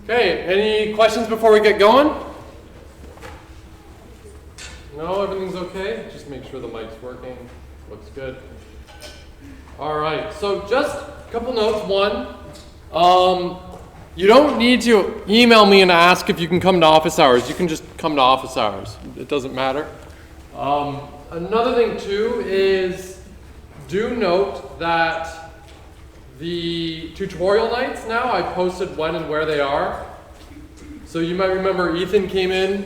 Okay, any questions before we get going? No, everything's okay? Just make sure the mic's working. Looks good. All right, so just a couple notes. One, you don't need to email me and ask if you can come to office hours. You can just come to office hours. It doesn't matter. Another thing too is do note that the tutorial nights now, I posted when and where they are. So you might remember Ethan came in,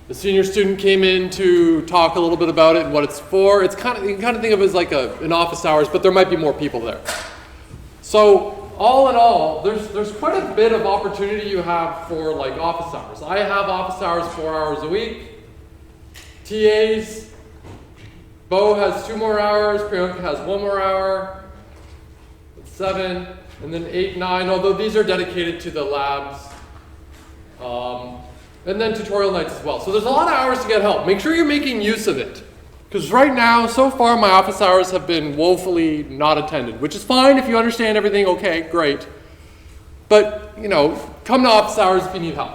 the senior student came in to talk a little bit about it and what it's for. It's kind of, you can kind of think of it as like an office hours, but there might be more people there. So all in all, there's quite a bit of opportunity you have for like office hours. I have office hours 4 hours a week. TAs, Bo has 2 more hours, Priyanka has 1 more hour. 7, and then 8, 9, although these are dedicated to the labs. And then tutorial nights as well. So there's a lot of hours to get help. Make sure you're making use of it. Because right now, so far, my office hours have been woefully not attended, which is fine if you understand everything, okay, great. But, you know, come to office hours if you need help.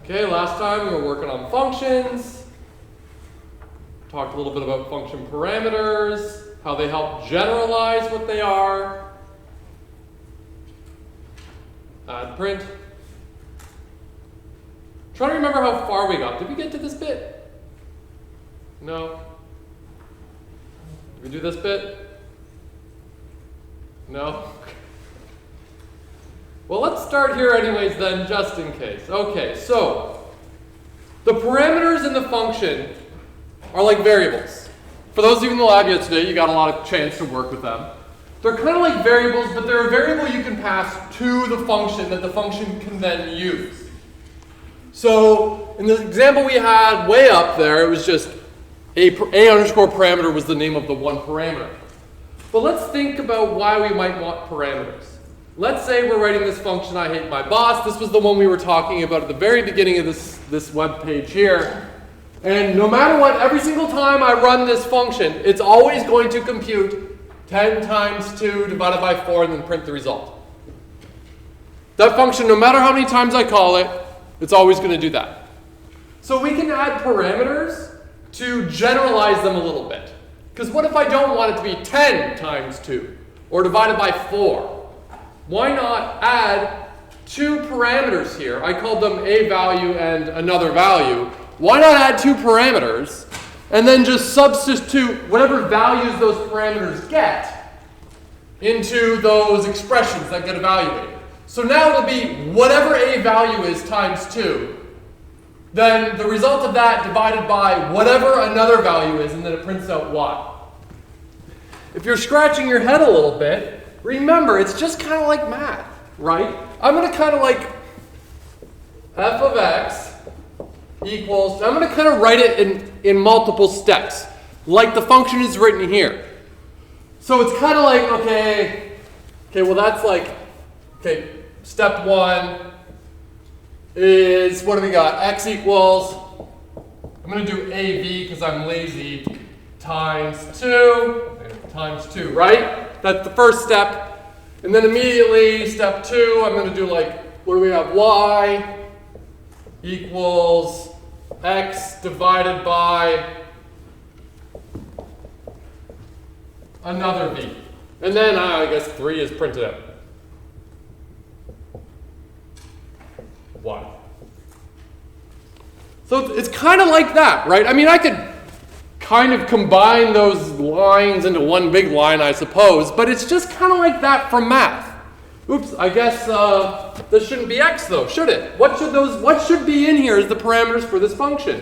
Okay, last time we were working on functions. Talked a little bit about function parameters, how they help generalize what they are. Add print. Try to remember how far we got. Did we get to this bit? No. Did we do this bit? No. Well, let's start here anyways then, just in case. Okay, so the parameters in the function are like variables. For those of you in the lab yet today, you got a lot of chance to work with them. They're kind of like variables, but they're a variable you can pass to the function that the function can then use. So in the example we had way up there, it was just a underscore parameter was the name of the one parameter. But let's think about why we might want parameters. Let's say we're writing this function, I hate my boss. This was the one we were talking about at the very beginning of this web page here. And no matter what, every single time I run this function, it's always going to compute 10 times 2 divided by 4 and then print the result. That function, no matter how many times I call it, it's always going to do that. So we can add parameters to generalize them a little bit. Because what if I don't want it to be 10 times 2 or divided by 4? Why not add 2 parameters here? I called them a value and another value. Why not add 2 parameters and then just substitute whatever values those parameters get into those expressions that get evaluated? So now it'll be whatever a value is times 2, then the result of that divided by whatever another value is, and then it prints out y. If you're scratching your head a little bit, remember it's just kind of like math, right? I'm going to kind of like f of x equals, I'm going to kind of write it in multiple steps, like the function is written here. So it's kind of like, okay, well that's like, okay, step 1 is, what do we got? X equals, I'm going to do AV because I'm lazy, times 2, right? That's the first step. And then immediately, step 2, I'm going to do like, what do we have? Y equals x divided by another v. And then I guess 3 is printed out. Y. So it's kind of like that, right? I mean, I could kind of combine those lines into one big line, I suppose, but it's just kind of like that from math. Oops, I guess this shouldn't be x though, should it? What should be in here as the parameters for this function?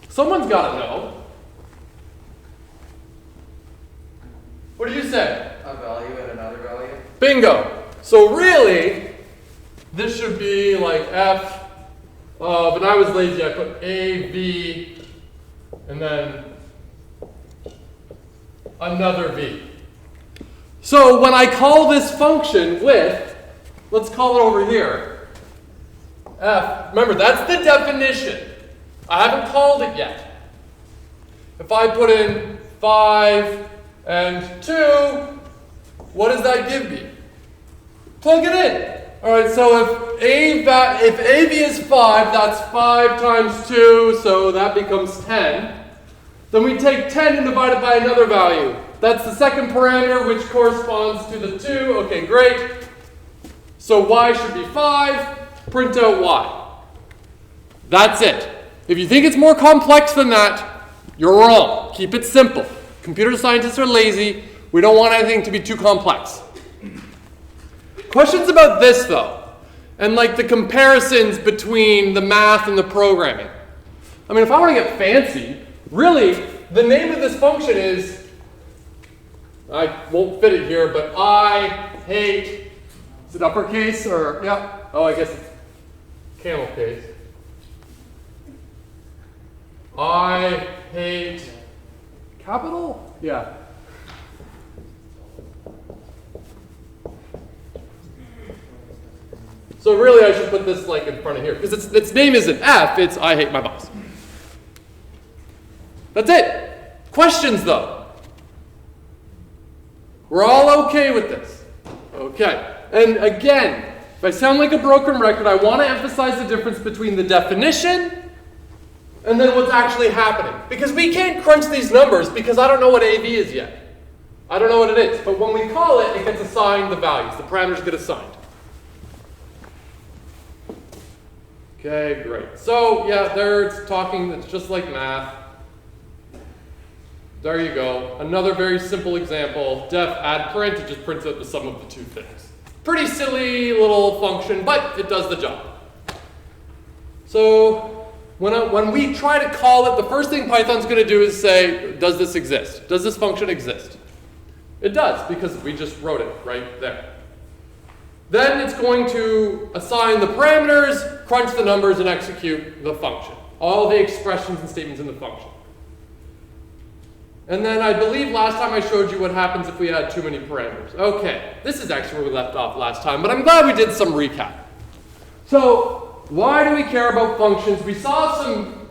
Someone's got to know. What do you say? A value and another value. Bingo. So really, this should be like f of, and I was lazy, I put a, v, and then another v. So when I call this function with, let's call it over here, f, remember that's the definition. I haven't called it yet. If I put in 5 and 2, what does that give me? Plug it in. All right, so if AV is 5, that's 5 times 2, so that becomes 10. Then we take 10 and divide it by another value. That's the second parameter, which corresponds to the 2. Okay, great. So y should be 5. Print out y. That's it. If you think it's more complex than that, you're wrong. Keep it simple. Computer scientists are lazy. We don't want anything to be too complex. Questions about this, though, and like the comparisons between the math and the programming. I mean, if I want to get fancy, really, the name of this function is, I won't fit it here, but I hate, is it uppercase or, yeah, oh, I guess it's camel case. I hate capital? Yeah. So really I should put this like in front of here, because its name isn't F, it's I hate my boss. That's it. Questions though? We're all okay with this. Okay. And again, if I sound like a broken record, I want to emphasize the difference between the definition and then what's actually happening. Because we can't crunch these numbers because I don't know what AV is yet. I don't know what it is. But when we call it, it gets assigned the values. The parameters get assigned. Okay, great. So yeah, there it's talking, it's just like math. There you go. Another very simple example. Def add print, it just prints out the sum of the two things. Pretty silly little function, but it does the job. So when we try to call it, the first thing Python's going to do is say, does this exist? Does this function exist? It does, because we just wrote it right there. Then it's going to assign the parameters, crunch the numbers, and execute the function. All the expressions and statements in the function. And then I believe last time I showed you what happens if we had too many parameters. Okay, this is actually where we left off last time, but I'm glad we did some recap. So, why do we care about functions? We saw some,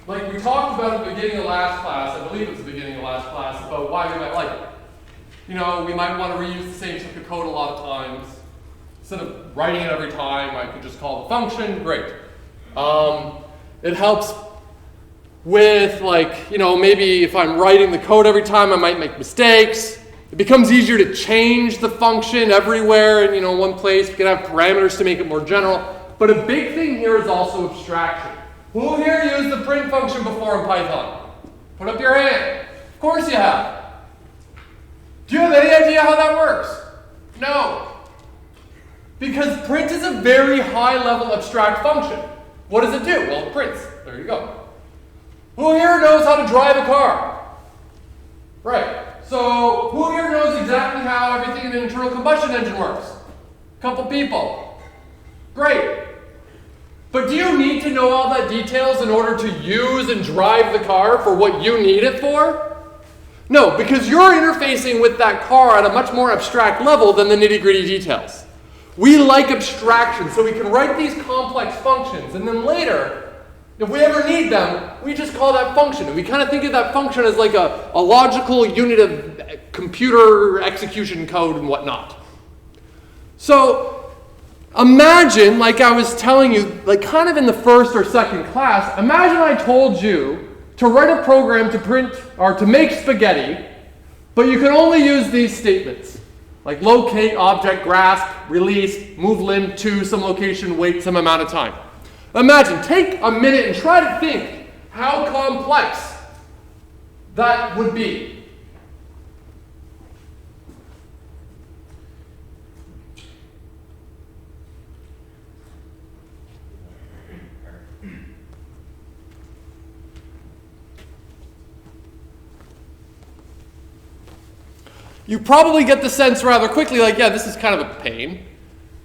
like we talked about at the beginning of last class, I believe it was the beginning of last class, about why we might like it. You know, we might want to reuse the same chunk of code a lot of times. Instead of writing it every time, I could just call the function. Great. It helps with, like, you know, maybe if I'm writing the code every time, I might make mistakes. It becomes easier to change the function everywhere in, you know, one place. We can have parameters to make it more general. But a big thing here is also abstraction. Who here used the print function before in Python? Put up your hand. Of course you have. Do you have any idea how that works? No. Because print is a very high-level abstract function. What does it do? Well, it prints. There you go. Who here knows how to drive a car? Right. So who here knows exactly how everything in an internal combustion engine works? A couple people. Great. But do you need to know all that details in order to use and drive the car for what you need it for? No, because you're interfacing with that car at a much more abstract level than the nitty-gritty details. We like abstraction, so we can write these complex functions, and then later, if we ever need them, we just call that function. And we kind of think of that function as like a logical unit of computer execution code and whatnot. So imagine, like I was telling you, like kind of in the first or second class, imagine I told you to write a program to print or to make spaghetti, but you can only use these statements. Like locate, object, grasp, release, move limb to some location, wait some amount of time. Imagine, take a minute and try to think how complex that would be. You probably get the sense rather quickly, like, yeah, this is kind of a pain,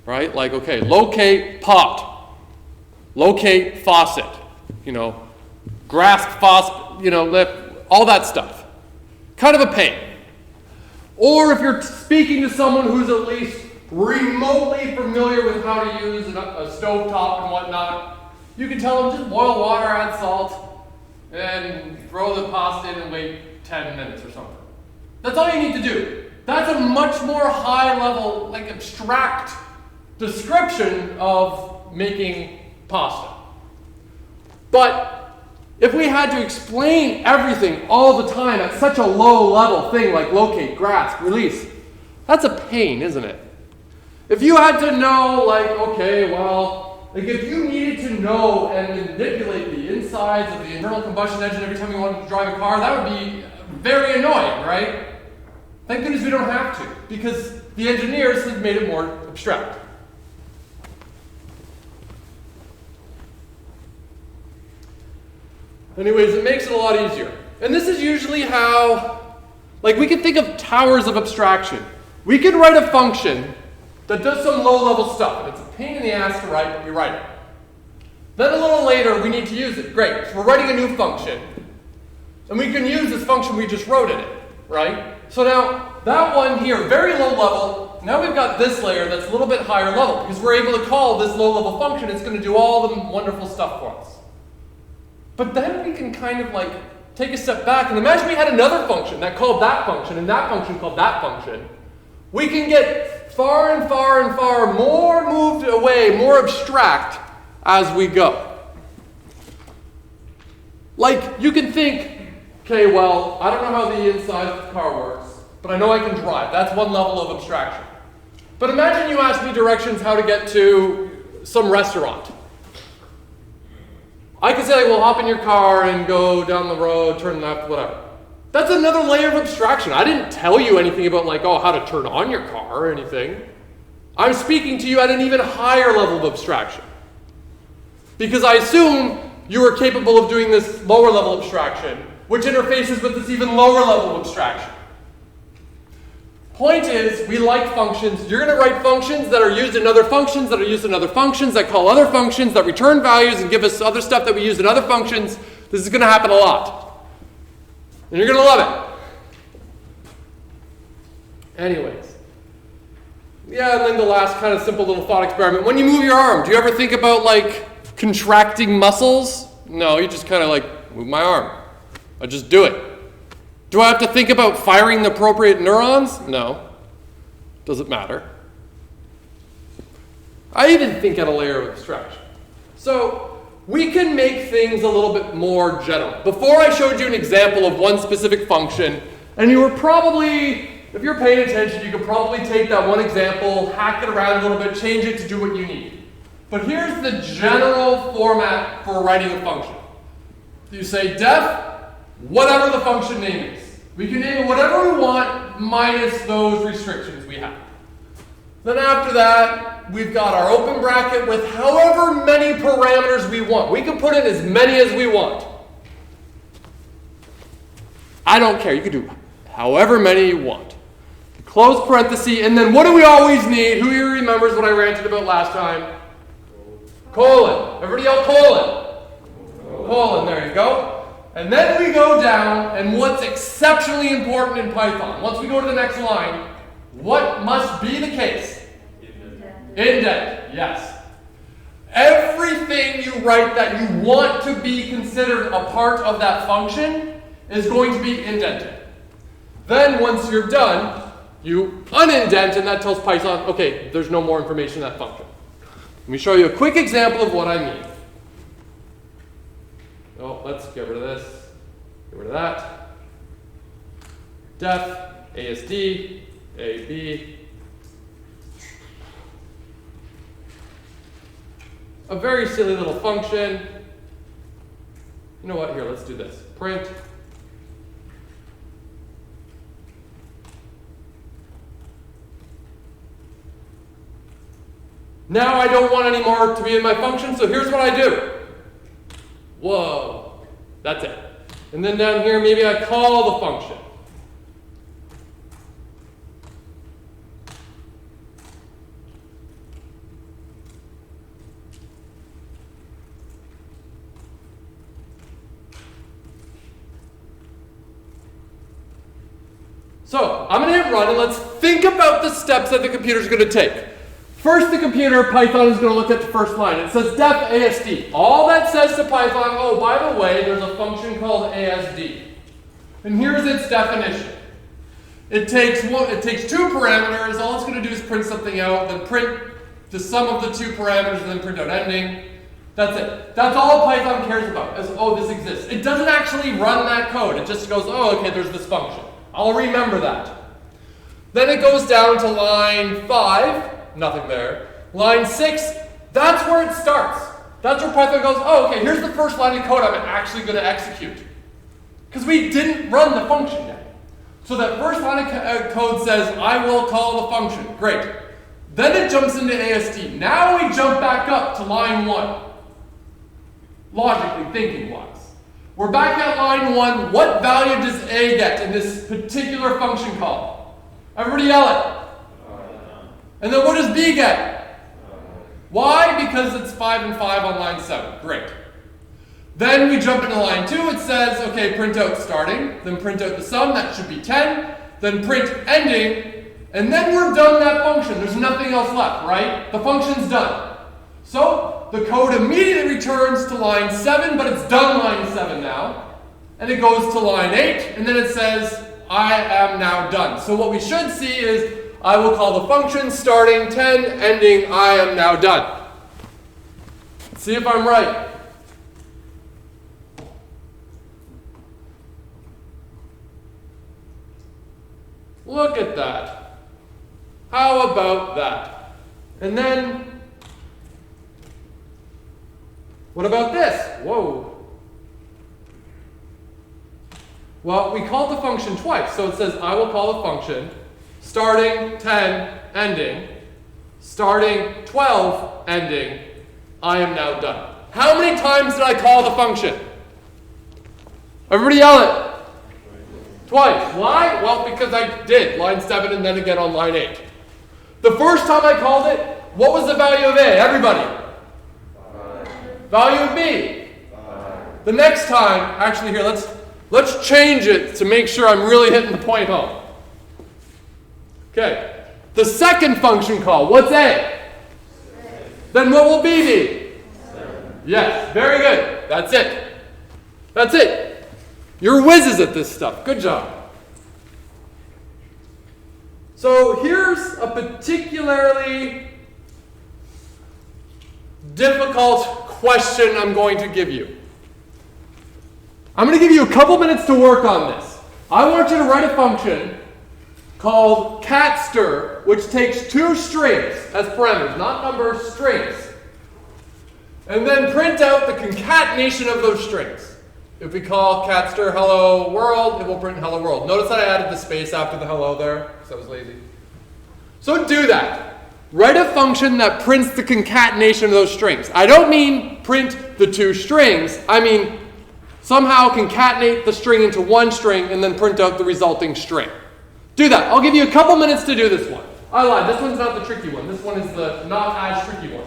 right? Like, okay, locate pot, locate faucet, you know, grasp faucet, you know, all that stuff. Kind of a pain. Or if you're speaking to someone who's at least remotely familiar with how to use a stovetop and whatnot, you can tell them just boil water, add salt, and throw the pasta in and wait 10 minutes or something. That's all you need to do. That's a much more high level, like abstract description of making pasta. But if we had to explain everything all the time at such a low level thing like locate, grasp, release, that's a pain, isn't it? If you had to know, like, okay, well, like if you needed to know and manipulate the insides of the internal combustion engine every time you wanted to drive a car, that would be very annoying, right? Thank goodness we don't have to, because the engineers have made it more abstract. Anyways, it makes it a lot easier. And this is usually how, like we can think of towers of abstraction. We could write a function that does some low-level stuff, and it's a pain in the ass to write, but we write it. Then a little later, we need to use it. Great, so we're writing a new function, and we can use this function we just wrote in it, right? So now, that one here, very low level, now we've got this layer that's a little bit higher level, because we're able to call this low-level function, it's going to do all the wonderful stuff for us. But then we can kind of like take a step back and imagine we had another function that called that function and that function called that function. We can get far and far and far more moved away, more abstract as we go. Like you can think, okay, well, I don't know how the inside of the car works, but I know I can drive. That's one level of abstraction. But imagine you ask me directions how to get to some restaurant. I could say, well, hop in your car and go down the road, turn left, whatever. That's another layer of abstraction. I didn't tell you anything about like, oh, how to turn on your car or anything. I'm speaking to you at an even higher level of abstraction. Because I assume you are capable of doing this lower level abstraction, which interfaces with this even lower level of abstraction. Point is, we like functions. You're going to write functions that are used in other functions, that are used in other functions, that call other functions, that return values and give us other stuff that we use in other functions. This is going to happen a lot. And you're going to love it. Anyways. Yeah, and then the last kind of simple little thought experiment. When you move your arm, do you ever think about like contracting muscles? No, you just kind of like move my arm. I just do it. Do I have to think about firing the appropriate neurons? No. Doesn't matter. I even think at a layer of abstraction. So we can make things a little bit more general. Before I showed you an example of one specific function, and you were probably, if you're paying attention, you could probably take that one example, hack it around a little bit, change it to do what you need. But here's the general format for writing a function. You say def, whatever the function name is. We can name it whatever we want minus those restrictions we have. Then after that, we've got our open bracket with however many parameters we want. We can put in as many as we want. I don't care. You can do however many you want. Close parenthesis, and then what do we always need? Who here remembers what I ranted about last time? Colon. Everybody yell colon. Colon, there you go. And then we go down, and what's exceptionally important in Python, once we go to the next line, what must be the case? Indent, yes. Everything you write that you want to be considered a part of that function is going to be indented. Then once you're done, you unindent, and that tells Python, okay, there's no more information in that function. Let me show you a quick example of what I mean. Oh, let's get rid of this, get rid of that. Def, ASD, AB. A very silly little function. You know what, here, let's do this. Print. Now I don't want any more to be in my function, so here's what I do. Whoa, that's it. And then down here, maybe I call the function. So I'm going to hit run, and let's think about the steps that the computer's going to take. First, the computer, Python, is going to look at the first line. It says def ASD. All that says to Python, oh, by the way, there's a function called ASD. And here's its definition. It takes two parameters. All it's going to do is print something out, then print the sum of the two parameters and then print out ending. That's it. That's all Python cares about, is, oh, this exists. It doesn't actually run that code. It just goes, oh, okay, there's this function. I'll remember that. Then it goes down to line 5, nothing there. Line 6, that's where it starts. That's where Python goes, oh, okay, here's the first line of code I'm actually going to execute. Because we didn't run the function yet. So that first line of code says, I will call the function. Great. Then it jumps into AST. Now we jump back up to line 1. Logically, thinking-wise. We're back at line 1. What value does A get in this particular function call? Everybody yell it. And then what does B get? Why? Because it's 5 and 5 on line 7. Great. Then we jump into line 2. It says, okay, print out starting, then print out the sum. That should be 10. Then print ending. And then we're done that function. There's nothing else left, right? The function's done. So the code immediately returns to line 7, but it's done line 7 now. And it goes to line 8, and then it says, I am now done. So what we should see is, I will call the function starting 10, ending I am now done. Let's see if I'm right. Look at that. How about that? And then, what about this? Whoa. Well, we called the function twice. So it says, I will call the function starting 10, ending, starting 12, ending, I am now done. How many times did I call the function? Everybody yell it. Twice. Why? Well, because I did. Line 7 and then again on line 8. The first time I called it, what was the value of A? Everybody. 5. Value of B? 5. The next time, actually here, let's change it to make sure I'm really hitting the point home. Okay. The second function call, what's A? 6. Then what will B be? 7. Yes. Very good. That's it. That's it. You're whizzes at this stuff. Good job. So here's a particularly difficult question I'm going to give you. I'm going to give you a couple minutes to work on this. I want you to write a function called catStir, which takes 2 strings as parameters, not numbers, strings. And then print out the concatenation of those strings. If we call catStir hello world, it will print hello world. Notice that I added the space after the hello there, because I was lazy. So do that. Write a function that prints the concatenation of those strings. I don't mean print the 2 strings. I mean somehow concatenate the string into one string and then print out the resulting string. Do that. I'll give you a couple minutes to do this one. I lied. This one's not the tricky one. This one is the not as tricky one.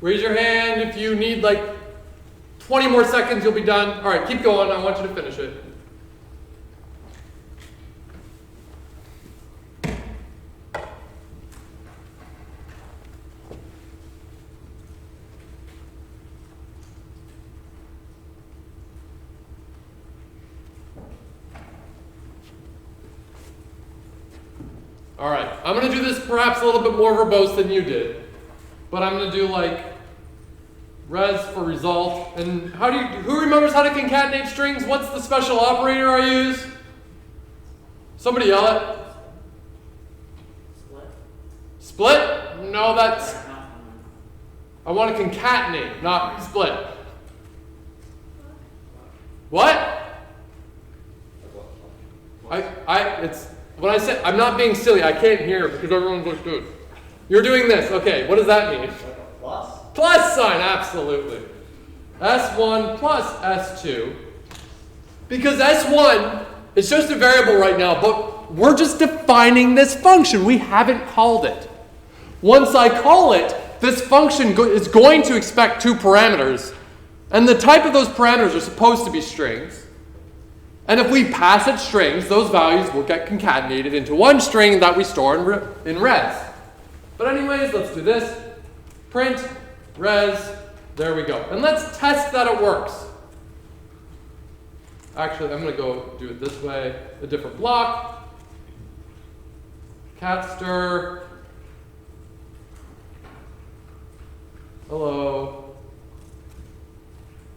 Raise your hand if you need like 20 more seconds, you'll be done. All right, keep going. I want you to finish it. All right, I'm going to do this perhaps a little bit more verbose than you did, but I'm going to do like res for result. And who remembers how to concatenate strings? What's the special operator I use? Somebody yell it. Split. Split? No, that's, I want to concatenate, not split. What? When I say, I'm not being silly, I can't hear because everyone looks good. You're doing this, okay, what does that mean? Plus? Plus sign, absolutely. S1 plus S2. Because S1 is just a variable right now, but we're just defining this function. We haven't called it. Once I call it, this function is going to expect two parameters, and the type of those parameters are supposed to be strings. And if we pass it strings, those values will get concatenated into one string that we store in res. But anyways, let's do this. Print, res, there we go. And let's test that it works. Actually, I'm going to go do it this way, a different block. Cat stir. Hello.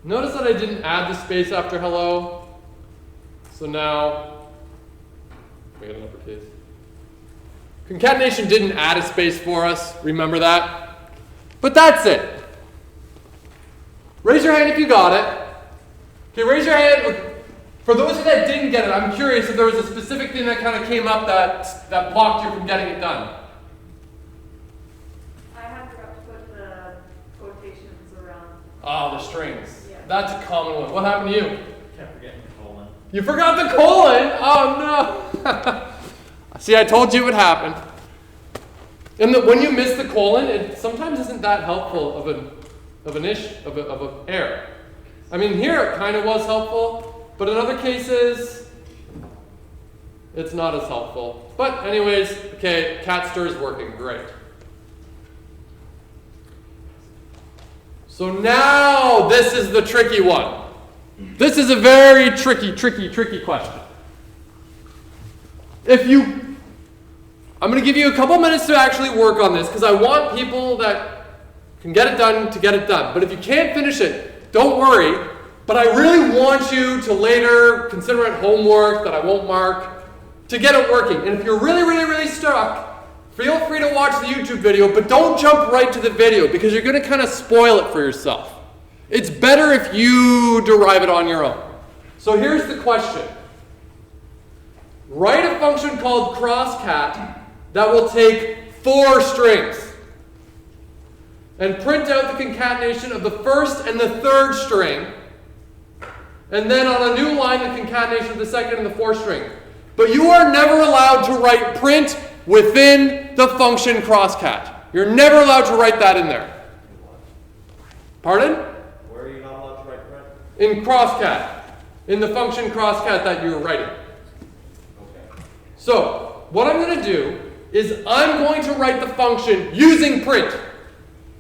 Notice that I didn't add the space after hello. So now, we got an uppercase. Concatenation didn't add a space for us, remember that? But that's it. Raise your hand if you got it. Okay, raise your hand. For those of you that didn't get it, I'm curious if there was a specific thing that kind of came up that blocked you from getting it done. I had to put the quotations around. Oh, the strings. Yeah. That's a common one. What happened to you? Kept forgetting the colon. You forgot the colon? Oh no. See, I told you it would happen. And when you miss the colon, it sometimes isn't that helpful of an error. I mean, here it kind of was helpful, but in other cases, it's not as helpful. But anyways, okay, cat stir is working great. So now this is the tricky one. This is a very tricky question. I'm going to give you a couple minutes to actually work on this because I want people that can get it done to get it done. But if you can't finish it, don't worry. But I really want you to later consider it homework that I won't mark to get it working. And if you're really stuck, feel free to watch the YouTube video, but don't jump right to the video because you're going to kind of spoil it for yourself. It's better if you derive it on your own. So here's the question. Write a function called crosscat that will take 4 strings and print out the concatenation of the first and the third string, and then on a new line the concatenation of the second and the fourth string. But you are never allowed to write print within the function crosscat. You're never allowed to write that in there. Pardon? Where are you not allowed to write print? In crosscat. In the function crosscat that you're writing. Okay. So, what I'm going to do is I'm going to write the function using print.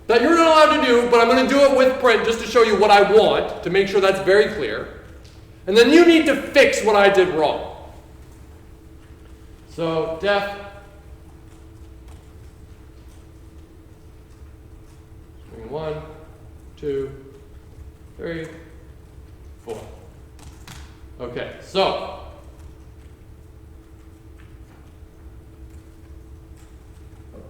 That you're not allowed to do, but I'm going to do it with print just to show you what I want, to make sure that's very clear. And then you need to fix what I did wrong. So, def string 1, 2, 3, 4. Okay, so let's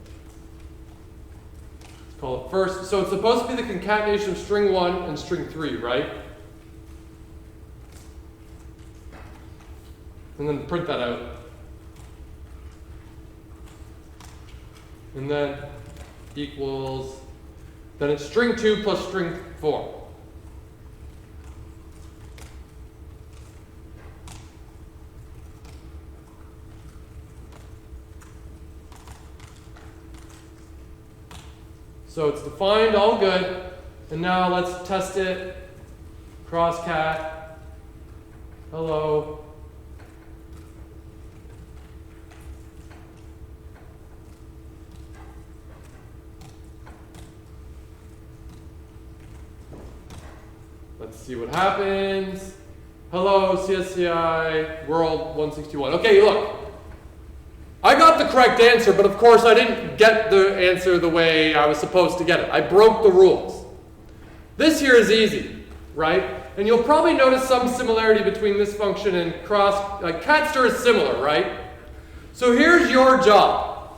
call it first. So it's supposed to be the concatenation of string 1 and string 3, right? And then print that out. And then equals, then it's string 2 plus string 4. So it's defined, all good. And now let's test it. Crosscat. Hello. Let's see what happens. Hello, CSCI, world 161. Okay, look. I got the correct answer, but of course I didn't get the answer the way I was supposed to get it. I broke the rules. This here is easy, right? And you'll probably notice some similarity between this function and cat stir is similar, right? So here's your job.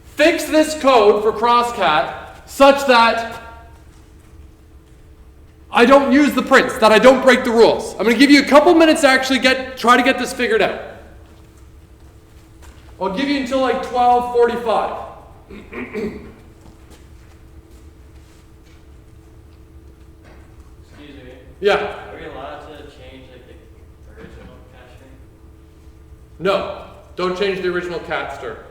Fix this code for crosscat such that I don't use the prints, that I don't break the rules. I'm going to give you a couple minutes to actually try to get this figured out. I'll give you until like 12:45. Excuse me. Yeah. Are we allowed to change like the original caching? No, don't change the original cat stir.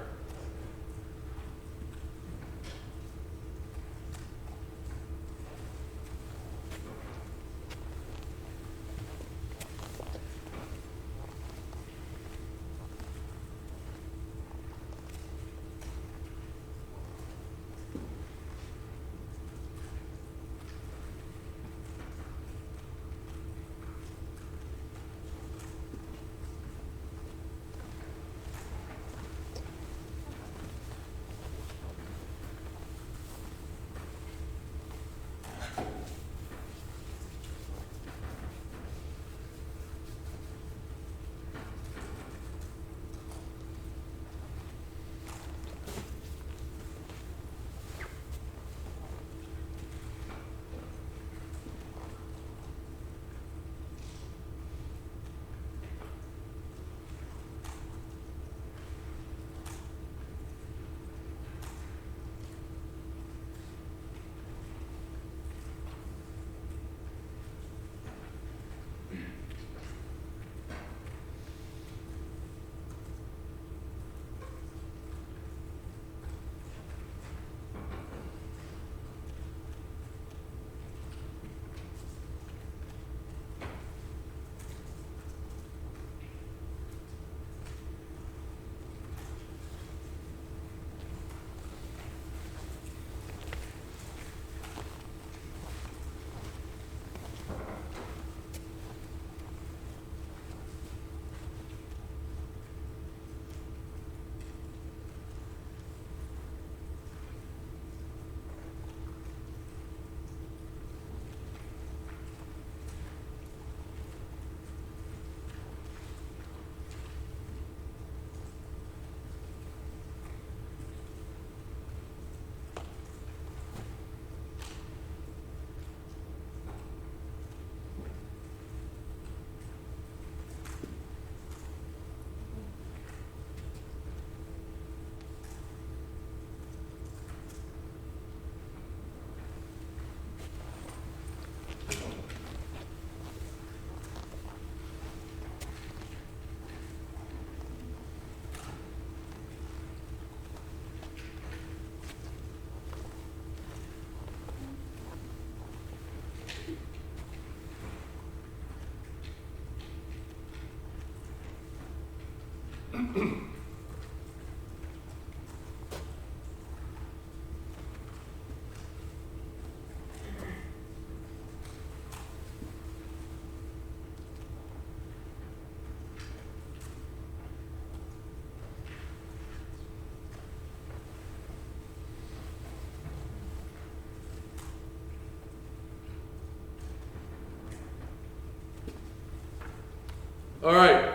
All right.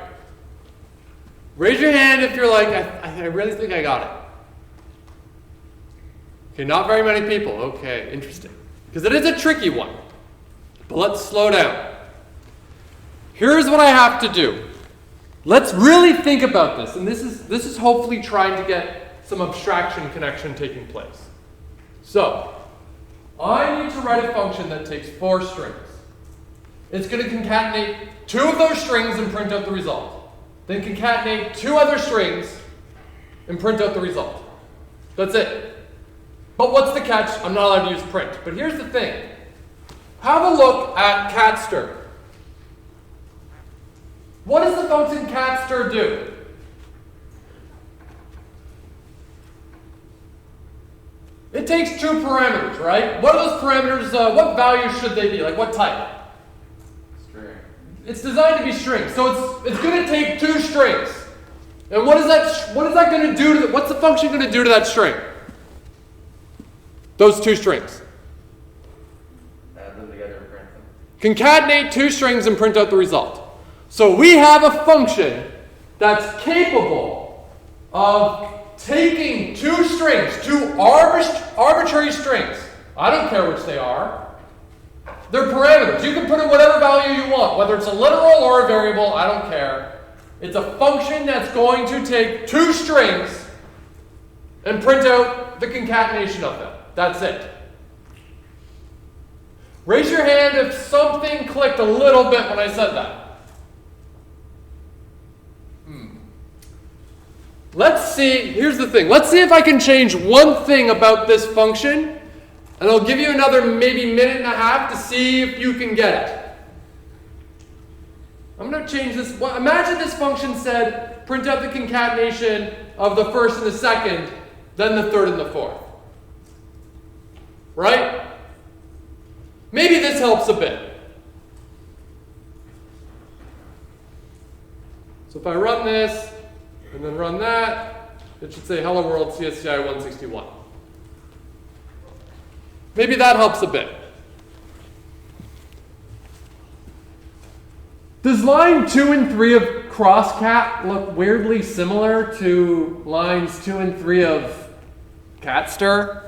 Raise your hand if you're like, I really think I got it. Okay, not very many people. Okay, interesting. Because it is a tricky one. But let's slow down. Here's what I have to do. Let's really think about this. And this is hopefully trying to get some abstraction connection taking place. So, I need to write a function that takes 4 strings. It's going to concatenate 2 of those strings and print out the result. Then concatenate 2 other strings and print out the result. That's it. But what's the catch? I'm not allowed to use print. But here's the thing. Have a look at catstir. What does the function catstir do? It takes 2 parameters, right? What are those parameters? What values should they be? Like what type? String. It's designed to be strings. So it's going to take 2 strings. And what is that going to do to what's the function going to do to that string? Those two strings. Add them together and print them. Concatenate two strings and print out the result. So we have a function that's capable of taking two strings, two arbitrary strings. I don't care which they are. They're parameters. You can put in whatever value you want, whether it's a literal or a variable, I don't care. It's a function that's going to take two strings and print out the concatenation of them. That's it. Raise your hand if something clicked a little bit when I said that. Let's see, here's the thing. Let's see if I can change one thing about this function, and I'll give you another maybe minute and a half to see if you can get it. I'm going to change this. Well, imagine this function said, print out the concatenation of the first and the second, then the third and the fourth. Right? Maybe this helps a bit. So if I run this, and then run that, it should say hello world CSCI161. Maybe that helps a bit. Does line 2 and 3 of crosscat look weirdly similar to lines 2 and 3 of catstir?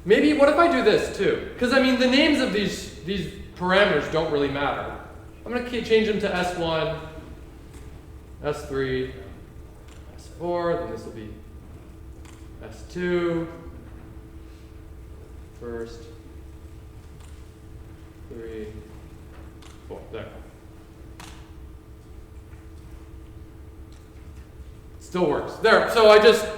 Maybe, what if I do this too? Because I mean, the names of these parameters don't really matter. I'm going to change them to S1, S3, S4, then this will be S2, first, 3, 4, there. Still works. There, so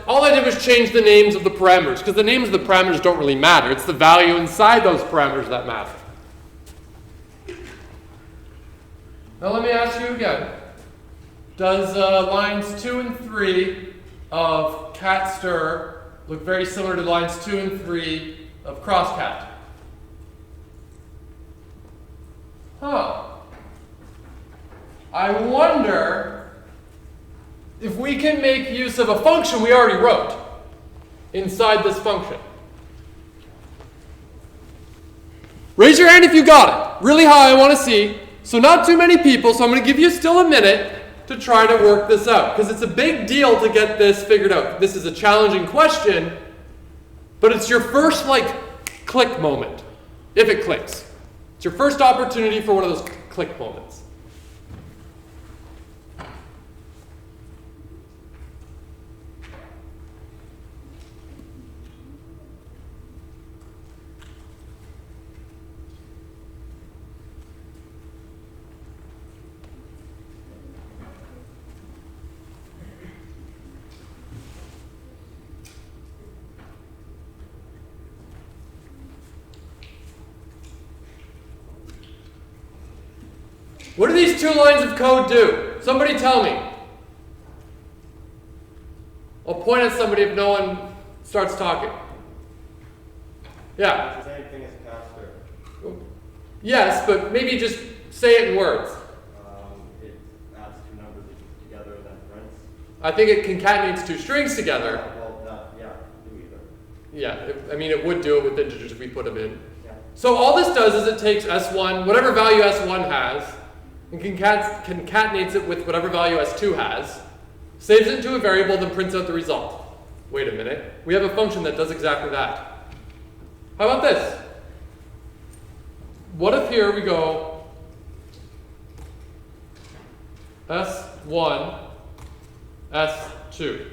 all I did was change the names of the parameters, because the names of the parameters don't really matter. It's the value inside those parameters that matter. Now let me ask you again. Does lines 2 and 3 of catstir look very similar to lines 2 and 3 of crosscat? Huh. I wonder if we can make use of a function we already wrote inside this function. Raise your hand if you got it. Really high, I want to see. So not too many people, so I'm going to give you still a minute to try to work this out, because it's a big deal to get this figured out. This is a challenging question, but it's your first click moment, if it clicks. It's your first opportunity for one of those click moments. What do these two lines of code do? Somebody tell me. I'll point at somebody if no one starts talking. Yeah. It's the same thing as catstir. Yes, but maybe just say it in words. It adds two numbers together and then prints. I think it concatenates two strings together. Well, do either. Yeah, I mean it would do it with integers if we put them in. Yeah. So all this does is it takes S1, whatever value S1 has, and concatenates it with whatever value S2 has, saves it into a variable, then prints out the result. Wait a minute. We have a function that does exactly that. How about this? What if here we go S1, S2.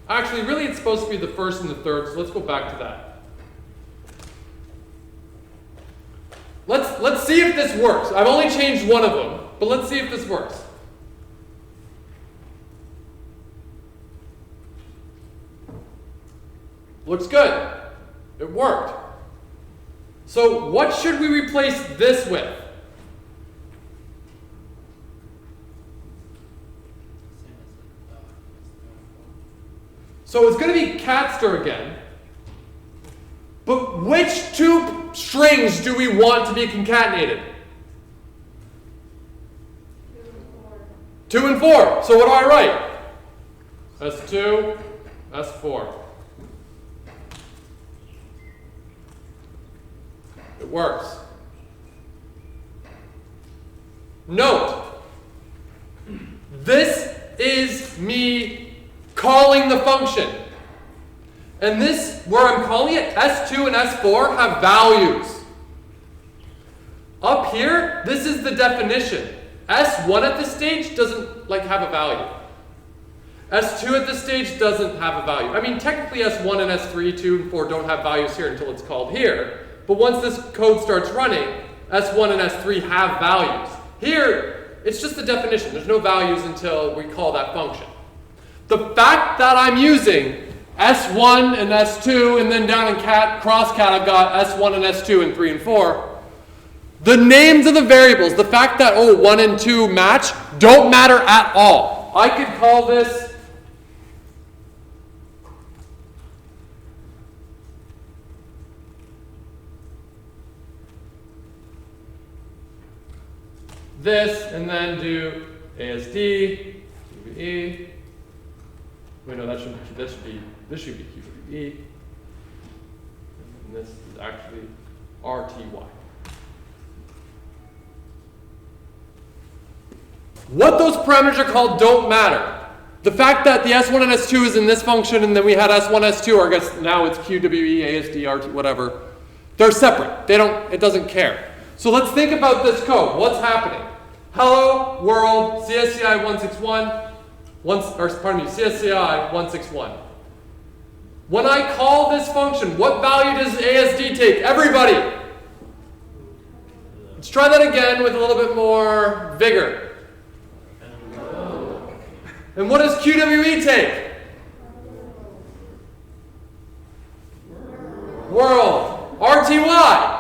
Actually, really it's supposed to be the first and the third, so let's go back to that. Let's see if this works. I've only changed one of them, but let's see if this works. Looks good. It worked. So what should we replace this with? So it's going to be catster again. But which two strings do we want to be concatenated? 2 and 4. So what do I write? S2, S4. It works. Note, this is me calling the function. And this, where I'm calling it, S2 and S4 have values. Up here, this is the definition. S1 at this stage doesn't have a value. S2 at this stage doesn't have a value. I mean, technically S1 and S3, 2 and 4 don't have values here until it's called here. But once this code starts running, S1 and S3 have values. Here, it's just the definition. There's no values until we call that function. The fact that I'm using S1 and S2, and then down in crosscat I've got S1 and S2 and 3 and 4. The names of the variables, the fact that 1 and 2 match, don't matter at all. I could call this this, and then do ASD, QBE. Wait, no, this should be QBE. And this is actually RTY. What those parameters are called don't matter. The fact that the S1 and S2 is in this function, and then we had S1, S2, or I guess now it's QWE, ASD, RT, whatever. They're separate. It doesn't care. So let's think about this code. What's happening? Hello, world, CSCI161, CSCI161. When I call this function, what value does ASD take? Everybody. Let's try that again with a little bit more vigor. And what does QWE take? World. RTY.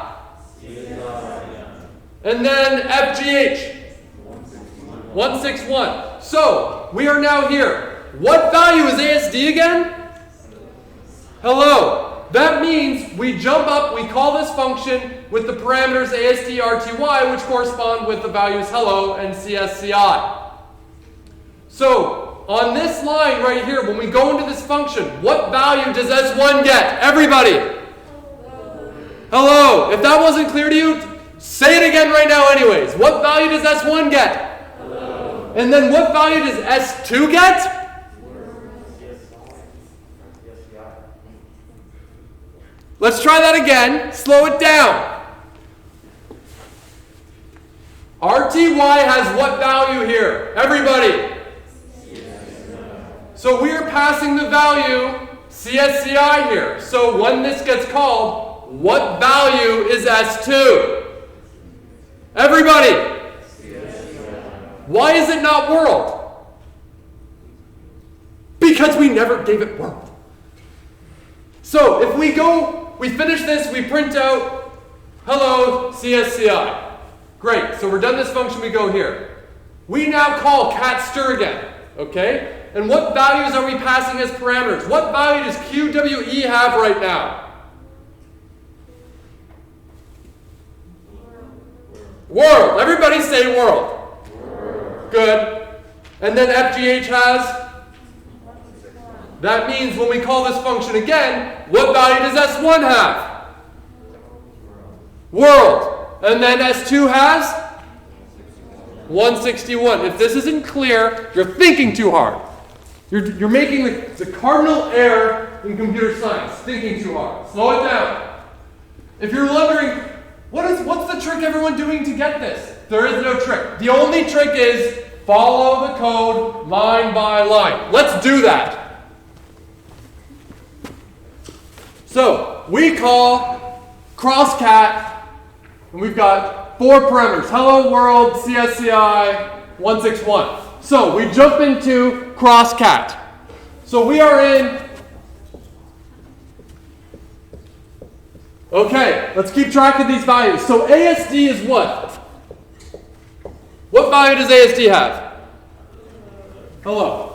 And then FGH. 161. So, we are now here. What value is ASD again? Hello. That means we jump up, we call this function with the parameters ASD, RTY, which correspond with the values hello and CSCI. So, on this line right here, when we go into this function, what value does S1 get? Everybody. Hello. If that wasn't clear to you, say it again right now anyways. What value does S1 get? Hello. And then what value does S2 get? Let's try that again. Slow it down. RTY has what value here? Everybody. So we are passing the value CSCI here. So when this gets called, what value is S2? Everybody. Why is it not world? Because we never gave it world. So if we finish this, we print out hello CSCI. Great. So we're done this function, we go here. We now call catster again. Okay? And what values are we passing as parameters? What value does QWE have right now? World. Everybody say world. World. Good. And then FGH has? That means when we call this function again, what value does S1 have? World. And then S2 has? 161. If this isn't clear, you're thinking too hard. You're making the cardinal error in computer science, thinking too hard. Slow it down. If you're wondering, what's the trick everyone doing to get this? There is no trick. The only trick is follow the code line by line. Let's do that. So we call crosscat, and we've got 4 parameters. Hello world, CSCI, 161. So we jump into crosscat. So we are in. Okay, let's keep track of these values. So ASD is what? What value does ASD have? Hello.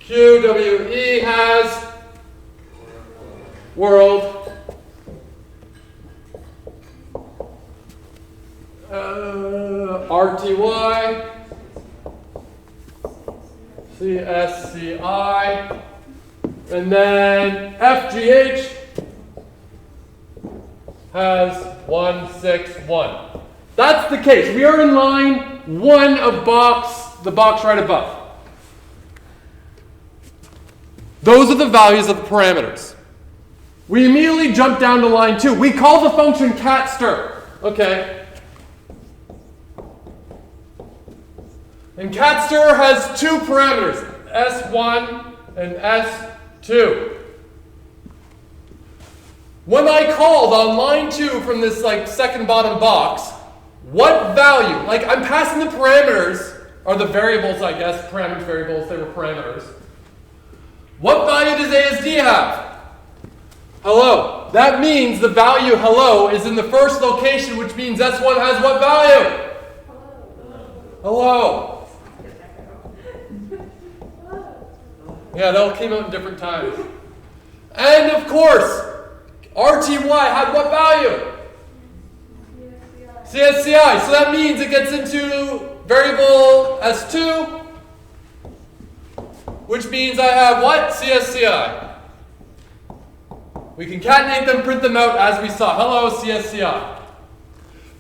QWE has world. RTY, CSCI, and then FGH has 161. That's the case. We are in line 1 of the box right above. Those are the values of the parameters. We immediately jump down to line 2. We call the function catster. Okay. And catster has 2 parameters, S1 and S2. When I called on line 2 from this second bottom box, what value, I'm passing the parameters, or the variables I guess, parameters, variables, they were parameters. What value does ASD have? Hello. That means the value hello is in the first location, which means S1 has what value? Hello. Yeah, they all came out in different times. And of course, RTY had what value? CSCI. So that means it gets into variable S2, which means I have what? CSCI. We concatenate them, print them out as we saw. Hello, CSCI.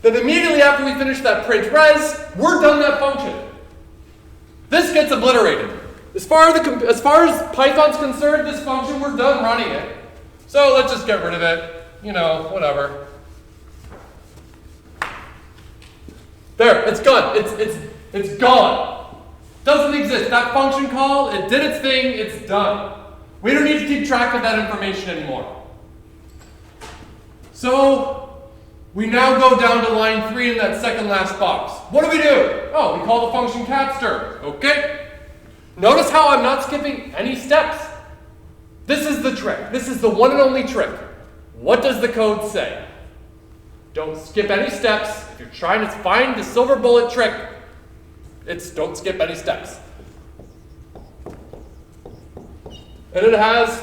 Then immediately after we finish that print res, we're done that function. This gets obliterated. As far as Python's concerned, this function, we're done running it. So let's just get rid of it. Whatever. There, it's gone. It's gone. Doesn't exist. That function call, it did its thing, it's done. We don't need to keep track of that information anymore. So we now go down to line 3 in that second last box. What do? Oh, we call the function catster. Okay. Notice how I'm not skipping any steps. This is the trick. This is the one and only trick. What does the code say? Don't skip any steps. If you're trying to find the silver bullet trick, it's don't skip any steps. And it has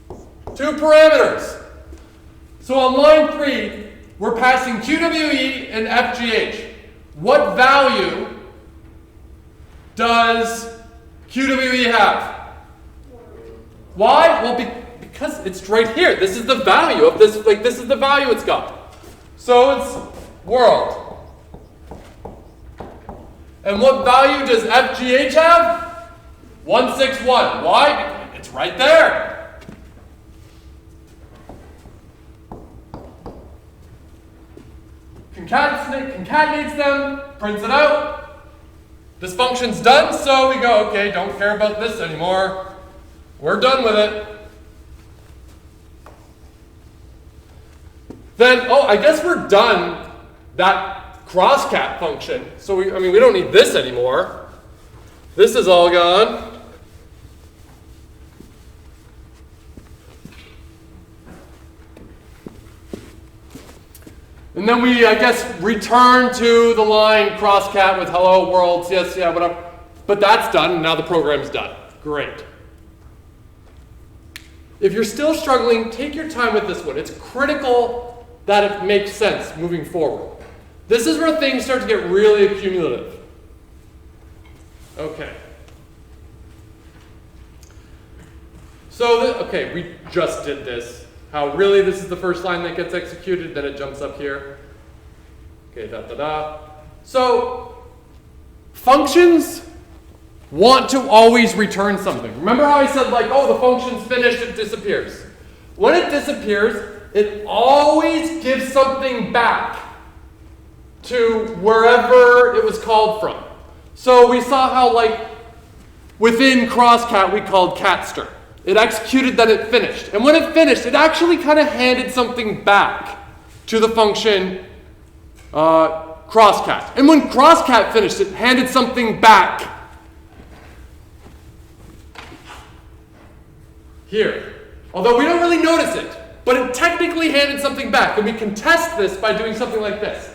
2 parameters. So on line 3, we're passing QWE and FGH. What value does QWE have? Why? Well, because it's right here. This is the value of this. This is the value it's got. So it's world. And what value does FGH have? 161. Why? It's right there. Concatenates them, prints it out. This function's done, so we go, okay, don't care about this anymore. We're done with it. Then, I guess we're done that crosscat function. So we don't need this anymore. This is all gone. And then we, I guess, return to the line crosscat with hello world, CSCI, whatever. But that's done, and now the program's done. Great. If you're still struggling, take your time with this one. It's critical that it makes sense moving forward. This is where things start to get really accumulative. Okay. So, we just did this. How really this is the first line that gets executed, then it jumps up here. Okay, So, functions want to always return something. Remember how I said the function's finished, it disappears. When it disappears, it always gives something back to wherever it was called from. So we saw how within crosscat we called catster. It executed, then it finished. And when it finished, it actually kind of handed something back to the function crosscat. And when crosscat finished, it handed something back here. Although we don't really notice it, but it technically handed something back. And we can test this by doing something like this.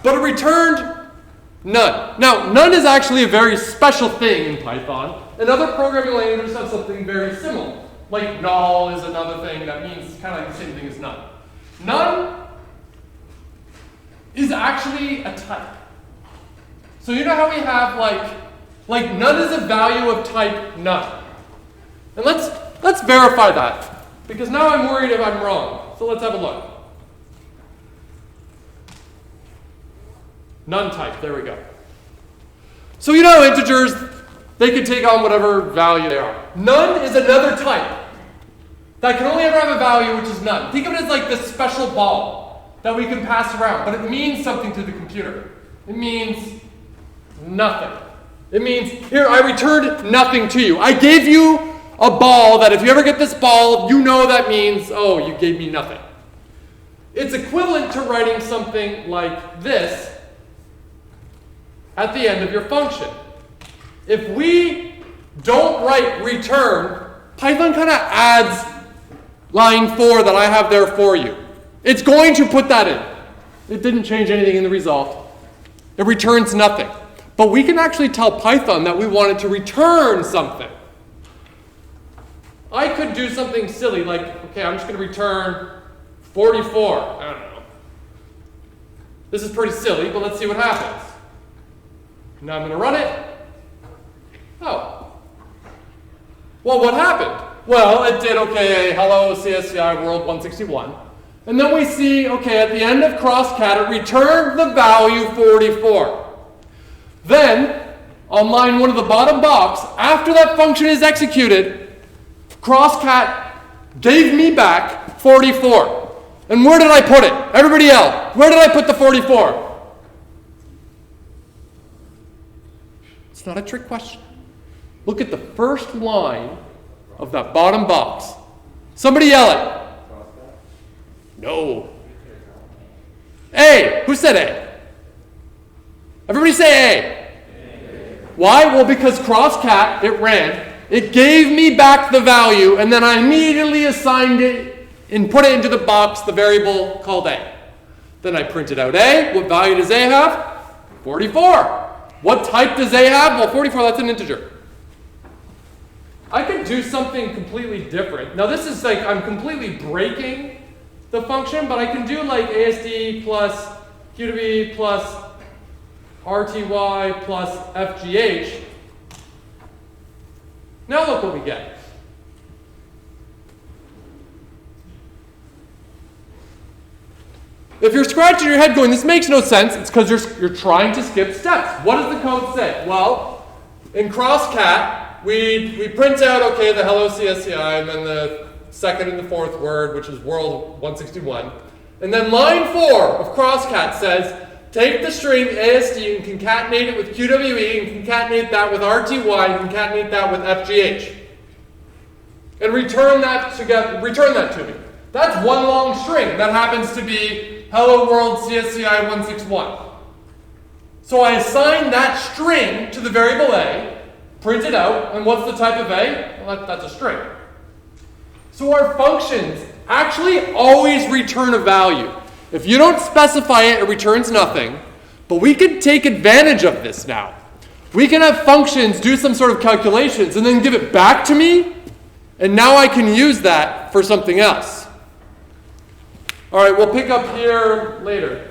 but it returned none. Now, none is actually a very special thing in Python, and other programming languages have something very similar. Like null is another thing that means kind of like the same thing as none. None is actually a type. So you know how we have like none is a value of type none. And let's verify that, because now I'm worried if I'm wrong. So let's have a look. None type, there we go. So you know integers, they can take on whatever value they are. None is another type that can only ever have a value which is none. Think of it as like this special ball that we can pass around, but it means something to the computer. It means nothing. It means, here, I returned nothing to you. I gave you a ball that if you ever get this ball, you know that means, oh, you gave me nothing. It's equivalent to writing something like this at the end of your function. If we don't write return, Python kind of adds line 4 that I have there for you. It's going to put that in. It didn't change anything in the result. It returns nothing. But we can actually tell Python that we want it to return something. I could do something silly like, okay, I'm just going to return 44. I don't know. This is pretty silly, but let's see what happens. Now I'm going to run it. Oh. Well, what happened? Well, it did, okay, hello CSCI world 161. And then we see, okay, at the end of crosscat, it returned the value 44. Then, on line 1 of the bottom box, after that function is executed, crosscat gave me back 44. And where did I put it? Everybody else, where did I put the 44? It's not a trick question. Look at the first line of that bottom box. Somebody yell it. No. A. Who said A? Everybody say A. Why? Well, because crosscat, it ran. It gave me back the value, and then I immediately assigned it and put it into the box, the variable called A. Then I printed out A. What value does A have? 44. What type does A have? Well, 44, that's an integer. I could do something completely different. Now this is like, I'm completely breaking the function, but I can do like ASD plus Q2B plus RTY plus FGH. Now look what we get. If you're scratching your head going, this makes no sense, it's because you're trying to skip steps. What does the code say? Well, in crosscat, we print out, okay, the hello CSCI, and then the second and the fourth word, which is world 161. And then line 4 of crosscat says, take the string ASD and concatenate it with QWE, and concatenate that with RTY, and concatenate that with FGH. And return that to me. That's one long string. That happens to be hello world CSCI161. So I assign that string to the variable A, print it out, and what's the type of A? Well, that's a string. So our functions actually always return a value. If you don't specify it, it returns nothing. But we can take advantage of this now. We can have functions do some sort of calculations and then give it back to me, and now I can use that for something else. All right, we'll pick up here later.